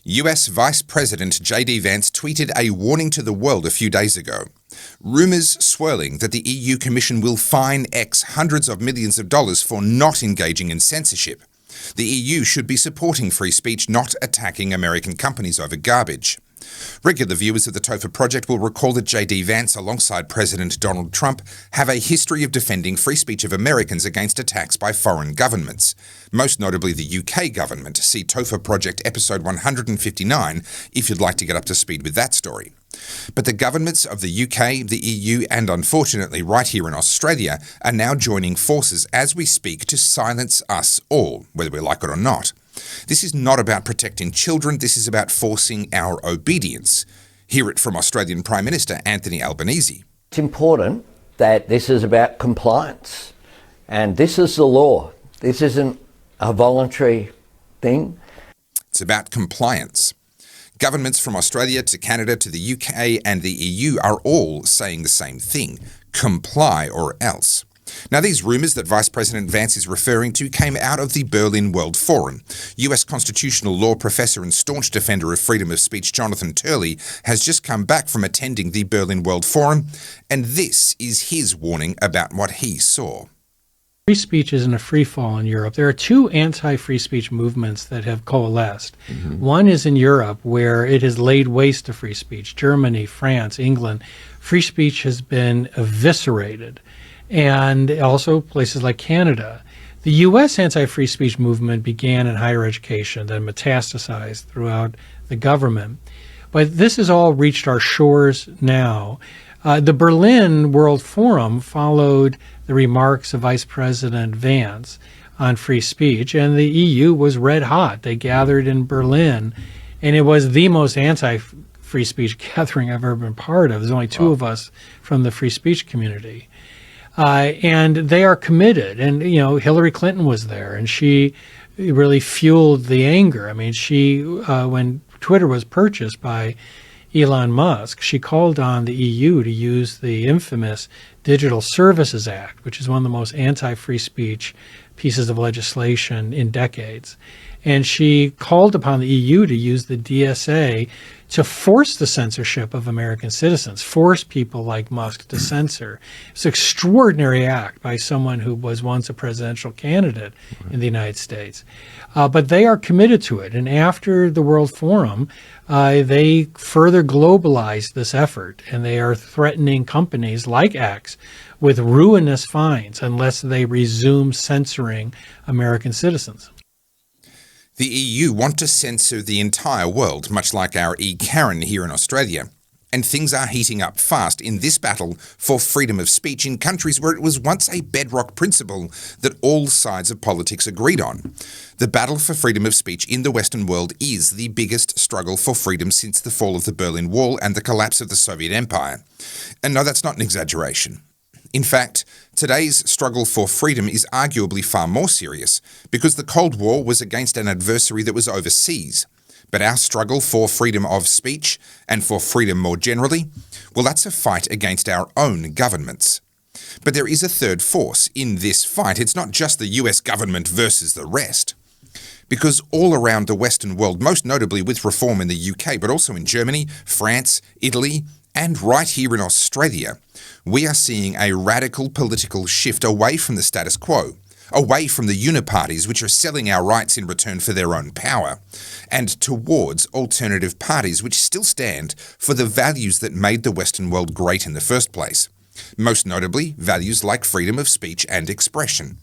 US Vice President J.D. Vance tweeted a warning to the world a few days ago. Rumours swirling that the EU Commission will fine X hundreds of millions of dollars for not engaging in censorship. The EU should be supporting free speech, not attacking American companies over garbage. Regular viewers of the Topher Project will recall that J.D. Vance, alongside President Donald Trump, have a history of defending free speech of Americans against attacks by foreign governments, most notably the UK government. See Topher Project episode 159 if you'd like to get up to speed with that story. But the governments of the UK, the EU, and unfortunately right here in Australia are now joining forces as we speak to silence us all, whether we like it or not. This is not about protecting children, this is about forcing our obedience. Hear it from Australian Prime Minister Anthony Albanese. It's important that this is about compliance, and this is the law. This isn't a voluntary thing. It's about compliance. Governments from Australia to Canada to the UK and the EU are all saying the same thing: comply or else. Now, these rumours that Vice President Vance is referring to came out of the Berlin World Forum. US constitutional law professor and staunch defender of freedom of speech Jonathan Turley has just come back from attending the Berlin World Forum, and this is his warning about what he saw. Free speech is in a free fall in Europe. There are two anti-free speech movements that have coalesced. One is in Europe, where it has laid waste to free speech. Germany, France, England. Free speech has been eviscerated. And also places like Canada. The U.S. anti-free speech movement began in higher education, then metastasized throughout the government. But this has all reached our shores now. The Berlin World Forum followed the remarks of Vice President Vance on free speech, and the EU was red hot. They gathered in Berlin, and it was the most anti-free speech gathering I've ever been part of. There's only two of us from the free speech community. And they are committed. And, you know, Hillary Clinton was there, and she really fueled the anger. I mean, she, when Twitter was purchased by Elon Musk, she called on the EU to use the infamous Digital Services Act, which is one of the most anti-free speech pieces of legislation in decades. And she called upon the EU to use the DSA to force the censorship of American citizens, force people like Musk to censor. It's an extraordinary act by someone who was once a presidential candidate in the United States. But they are committed to it. And after the World Forum, they further globalized this effort, and they are threatening companies like X with ruinous fines unless they resume censoring American citizens. The EU want to censor the entire world, much like our e-Karen here in Australia. And things are heating up fast in this battle for freedom of speech in countries where it was once a bedrock principle that all sides of politics agreed on. The battle for freedom of speech in the Western world is the biggest struggle for freedom since the fall of the Berlin Wall and the collapse of the Soviet Empire. And no, that's not an exaggeration. In fact, today's struggle for freedom is arguably far more serious because the Cold War was against an adversary that was overseas. But our struggle for freedom of speech and for freedom more generally, well, that's a fight against our own governments. But there is a third force in this fight. It's not just the US government versus the rest. Because all around the Western world, most notably with reform in the UK, but also in Germany, France, Italy, and right here in Australia, we are seeing a radical political shift away from the status quo, away from the uniparties which are selling our rights in return for their own power, and towards alternative parties which still stand for the values that made the Western world great in the first place, most notably values like freedom of speech and expression.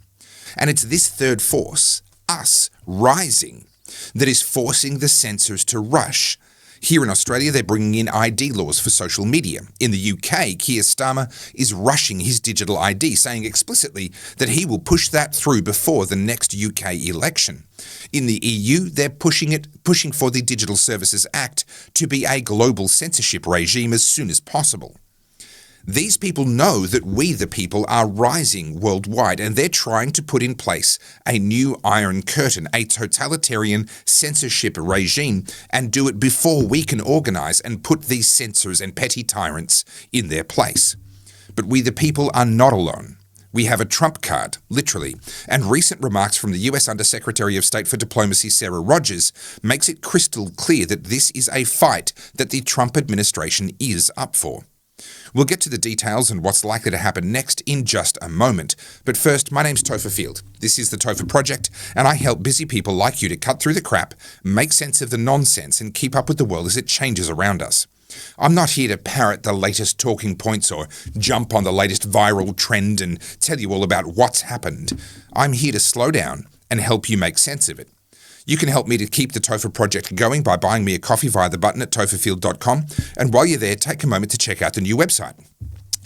And it's this third force, us, rising, that is forcing the censors to rush. Here in Australia, they're bringing in ID laws for social media. In the UK, Keir Starmer is rushing his digital ID, saying explicitly that he will push that through before the next UK election. In the EU, they're pushing for the Digital Services Act to be a global censorship regime as soon as possible. These people know that we, the people, are rising worldwide, and they're trying to put in place a new Iron Curtain, a totalitarian censorship regime, and do it before we can organise and put these censors and petty tyrants in their place. But we, the people, are not alone. We have a Trump card, literally, and recent remarks from the US Undersecretary of State for Diplomacy Sarah Rogers makes it crystal clear that this is a fight that the Trump administration is up for. We'll get to the details and what's likely to happen next in just a moment. But first, my name's Topher Field. This is the Topher Project, and I help busy people like you to cut through the crap, make sense of the nonsense, and keep up with the world as it changes around us. I'm not here to parrot the latest talking points or jump on the latest viral trend and tell you all about what's happened. I'm here to slow down and help you make sense of it. You can help me to keep the Topher Project going by buying me a coffee via the button at topherfield.com, and while you're there, take a moment to check out the new website.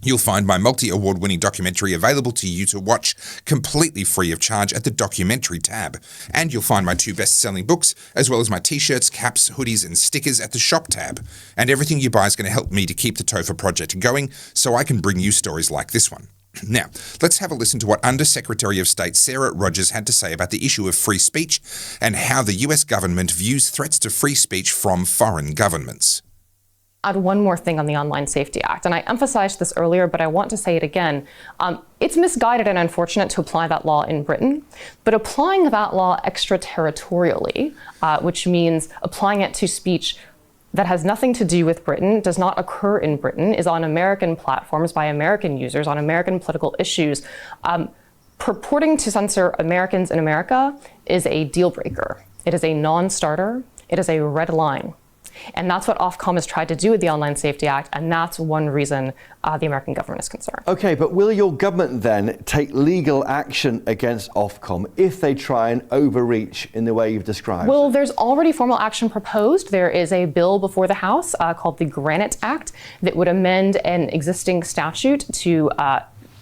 You'll find my multi-award-winning documentary available to you to watch completely free of charge at the documentary tab. And you'll find my 2 best-selling books, as well as my t-shirts, caps, hoodies, and stickers at the shop tab. And everything you buy is going to help me to keep the Topher Project going so I can bring you stories like this one. Now, let's have a listen to what Undersecretary of State Sarah Rogers had to say about the issue of free speech and how the US government views threats to free speech from foreign governments. Add one more thing on the Online Safety Act, and I emphasized this earlier, but I want to say it again. It's misguided and unfortunate to apply that law in Britain, but applying that law extraterritorially, which means applying it to speech that has nothing to do with Britain, does not occur in Britain, is on American platforms by American users on American political issues, purporting to censor Americans in America is a deal breaker. It is a non-starter. It is a red line. And that's what Ofcom has tried to do with the Online Safety Act, and that's one reason the American government is concerned. Okay, but will your government then take legal action against Ofcom if they try and overreach in the way you've described? Well, there's already formal action proposed. There is a bill before the House called the Granite Act that would amend an existing statute to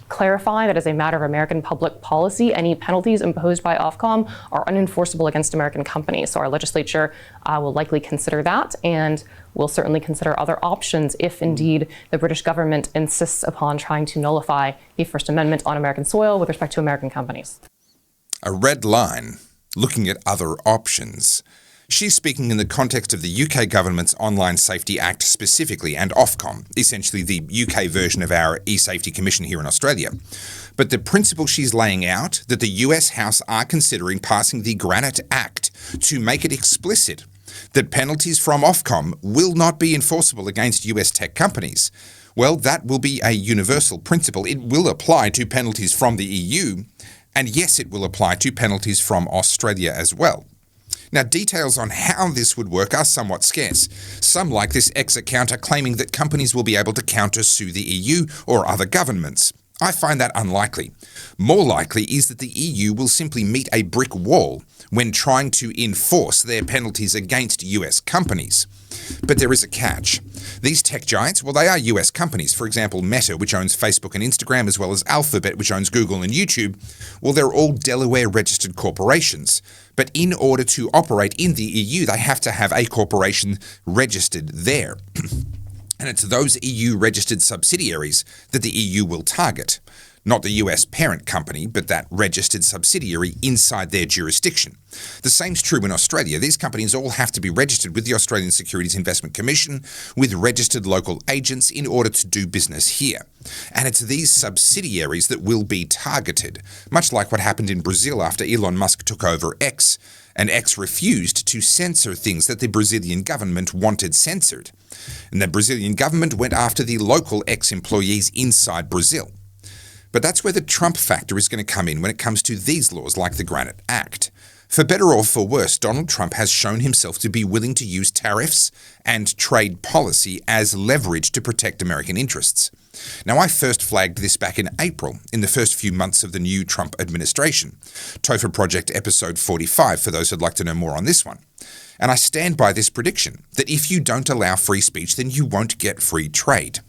clarify that as a matter of American public policy, any penalties imposed by Ofcom are unenforceable against American companies. So our legislature will likely consider that, and will certainly consider other options if indeed the British government insists upon trying to nullify the First Amendment on American soil with respect to American companies. A red line, looking at other options. She's speaking in the context of the UK government's Online Safety Act specifically, and Ofcom, essentially the UK version of our e-safety commission here in Australia. But the principle she's laying out, that the US House are considering passing the Granite Act to make it explicit that penalties from Ofcom will not be enforceable against US tech companies. Well, that will be a universal principle. It will apply to penalties from the EU, and yes, it will apply to penalties from Australia as well. Now, details on how this would work are somewhat scarce. Some, like this ex-account, are claiming that companies will be able to counter-sue the EU or other governments. I find that unlikely. More likely is that the EU will simply meet a brick wall when trying to enforce their penalties against US companies. But there is a catch. These tech giants, well, they are US companies. For example, Meta, which owns Facebook and Instagram, as well as Alphabet, which owns Google and YouTube. Well, they're all Delaware-registered corporations. But in order to operate in the EU, they have to have a corporation registered there. And it's those EU-registered subsidiaries that the EU will target. Not the US parent company, but that registered subsidiary inside their jurisdiction. The same's true in Australia. These companies all have to be registered with the Australian Securities Investment Commission, with registered local agents in order to do business here. And it's these subsidiaries that will be targeted, much like what happened in Brazil after Elon Musk took over X, and X refused to censor things that the Brazilian government wanted censored. And the Brazilian government went after the local X employees inside Brazil. But that's where the Trump factor is going to come in when it comes to these laws like the Granite Act. For better or for worse, Donald Trump has shown himself to be willing to use tariffs and trade policy as leverage to protect American interests. Now, I first flagged this back in April, in the first few months of the new Trump administration. Topher Project episode 45, for those who'd like to know more on this one. And I stand by this prediction, that if you don't allow free speech, then you won't get free trade.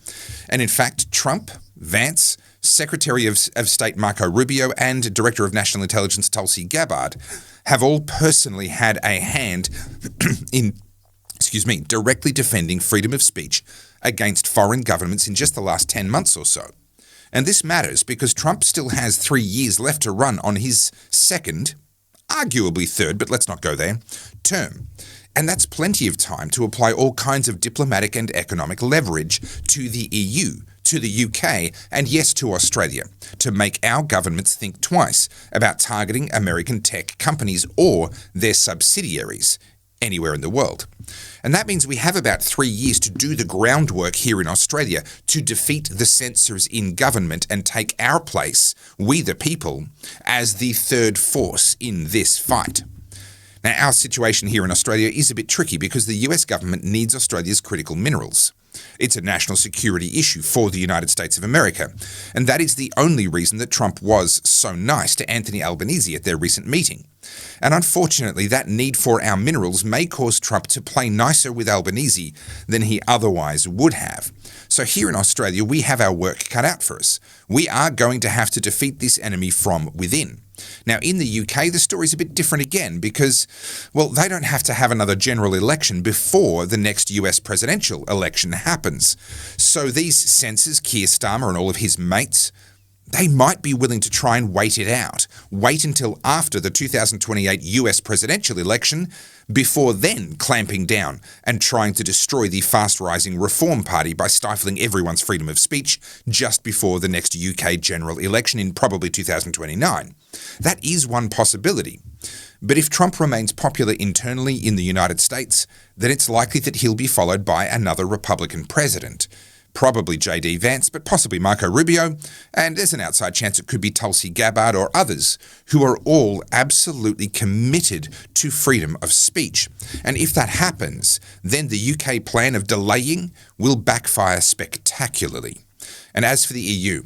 And in fact, Trump, Vance, Secretary of State Marco Rubio, and Director of National Intelligence Tulsi Gabbard have all personally had a hand in, directly defending freedom of speech against foreign governments in just the last 10 months or so. And this matters because Trump still has 3 years left to run on his second, arguably third, but let's not go there, term. And that's plenty of time to apply all kinds of diplomatic and economic leverage to the EU to the UK, and yes, to Australia, to make our governments think twice about targeting American tech companies or their subsidiaries anywhere in the world. And that means we have about 3 years to do the groundwork here in Australia to defeat the censors in government and take our place, we the people, as the third force in this fight. Now, our situation here in Australia is a bit tricky because the US government needs Australia's critical minerals. It's a national security issue for the United States of America, and that is the only reason that Trump was so nice to Anthony Albanese at their recent meeting. And unfortunately, that need for our minerals may cause Trump to play nicer with Albanese than he otherwise would have. So here in Australia, we have our work cut out for us. We are going to have to defeat this enemy from within. Now, in the UK, the story's a bit different again because, well, they don't have to have another general election before the next US presidential election happens. So these censors, Keir Starmer and all of his mates, they might be willing to try and wait it out. Wait until after the 2028 US presidential election before then clamping down and trying to destroy the fast-rising Reform Party by stifling everyone's freedom of speech just before the next UK general election in probably 2029. That is one possibility. But if Trump remains popular internally in the United States, then it's likely that he'll be followed by another Republican president. Probably J.D. Vance, but possibly Marco Rubio, and there's an outside chance it could be Tulsi Gabbard or others, who are all absolutely committed to freedom of speech. And if that happens, then the UK plan of delaying will backfire spectacularly. And as for the EU,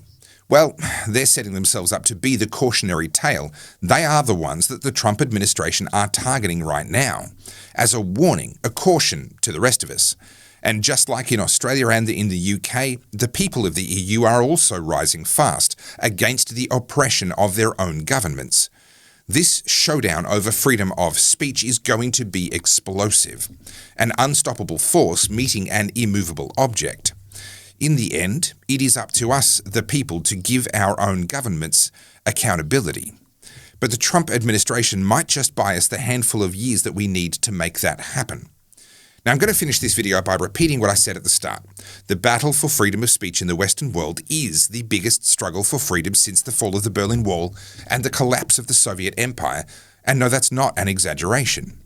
well, they're setting themselves up to be the cautionary tale. They are the ones that the Trump administration are targeting right now, as a warning, a caution to the rest of us. And just like in Australia and in the UK, the people of the EU are also rising fast against the oppression of their own governments. This showdown over freedom of speech is going to be explosive, an unstoppable force meeting an immovable object. In the end, it is up to us, the people, to give our own governments accountability. But the Trump administration might just buy us the handful of years that we need to make that happen. Now, I'm going to finish this video by repeating what I said at the start. The battle for freedom of speech in the Western world is the biggest struggle for freedom since the fall of the Berlin Wall and the collapse of the Soviet Empire. And no, that's not an exaggeration.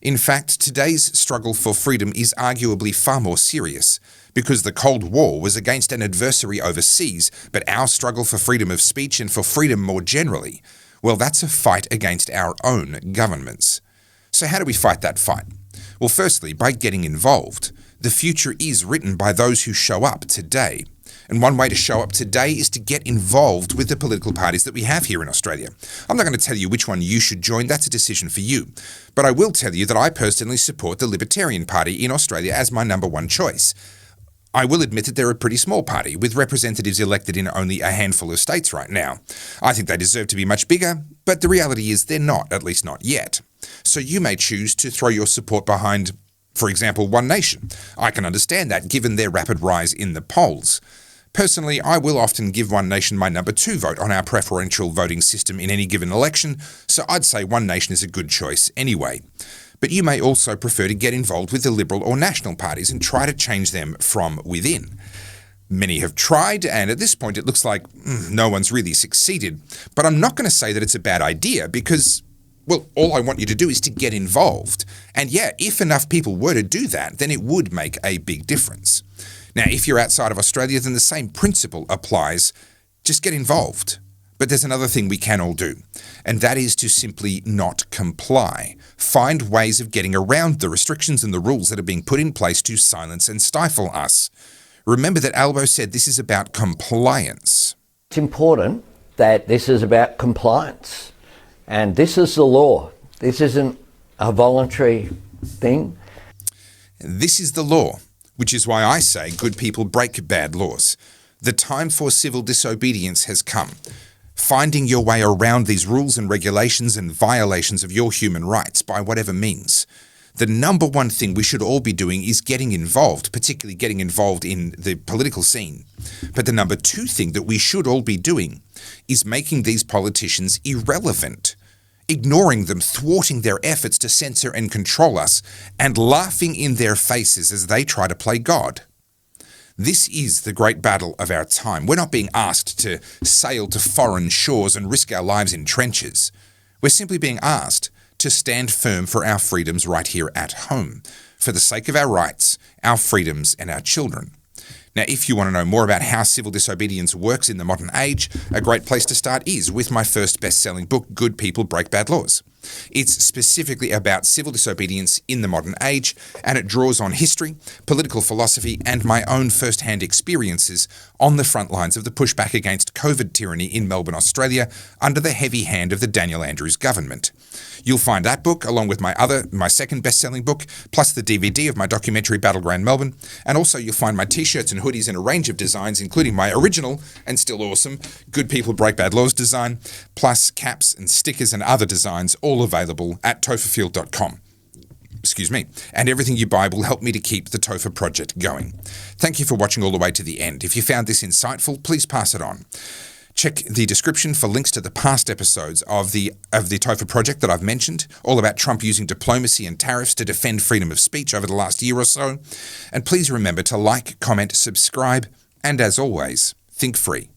In fact, today's struggle for freedom is arguably far more serious, because the Cold War was against an adversary overseas, but our struggle for freedom of speech and for freedom more generally, well, that's a fight against our own governments. So how do we fight that fight? Well, firstly, by getting involved. The future is written by those who show up today. And one way to show up today is to get involved with the political parties that we have here in Australia. I'm not going to tell you which one you should join, that's a decision for you. But I will tell you that I personally support the Libertarian Party in Australia as my number one choice. I will admit that they're a pretty small party, with representatives elected in only a handful of states right now. I think they deserve to be much bigger, but the reality is they're not, at least not yet. So you may choose to throw your support behind, for example, One Nation. I can understand that, given their rapid rise in the polls. Personally, I will often give One Nation my number 2 vote on our preferential voting system in any given election, so I'd say One Nation is a good choice anyway. But you may also prefer to get involved with the Liberal or National parties and try to change them from within. Many have tried, and at this point it looks like no one's really succeeded. But I'm not going to say that it's a bad idea because, well, all I want you to do is to get involved. And yeah, if enough people were to do that, then it would make a big difference. Now, if you're outside of Australia, then the same principle applies. Just get involved. But there's another thing we can all do, and that is to simply not comply. Find ways of getting around the restrictions and the rules that are being put in place to silence and stifle us. Remember that Albo said this is about compliance. It's important that this is about compliance, and this is the law. This isn't a voluntary thing. This is the law, which is why I say good people break bad laws. The time for civil disobedience has come. Finding your way around these rules and regulations and violations of your human rights by whatever means. The number one thing we should all be doing is getting involved, particularly getting involved in the political scene. But the number 2 thing that we should all be doing is making these politicians irrelevant, ignoring them, thwarting their efforts to censor and control us, and laughing in their faces as they try to play God. This is the great battle of our time. We're not being asked to sail to foreign shores and risk our lives in trenches. We're simply being asked to stand firm for our freedoms right here at home, for the sake of our rights, our freedoms, and our children. Now, if you want to know more about how civil disobedience works in the modern age, a great place to start is with my first best-selling book, Good People Break Bad Laws. It's specifically about civil disobedience in the modern age, and it draws on history, political philosophy, and my own first-hand experiences on the front lines of the pushback against COVID tyranny in Melbourne, Australia, under the heavy hand of the Daniel Andrews government. You'll find that book, along with my second best-selling book, plus the DVD of my documentary Battleground Melbourne, and also you'll find my t-shirts and hoodies in a range of designs, including my original, and still awesome, Good People Break Bad Laws design, plus caps and stickers and other designs, all available at topherfield.com. Excuse me. And everything you buy will help me to keep the Topher Project going. Thank you for watching all the way to the end. If you found this insightful, please pass it on. Check the description for links to the past episodes of the Topher Project that I've mentioned, all about Trump using diplomacy and tariffs to defend freedom of speech over the last year or so. And please remember to like, comment, subscribe, and as always, think free.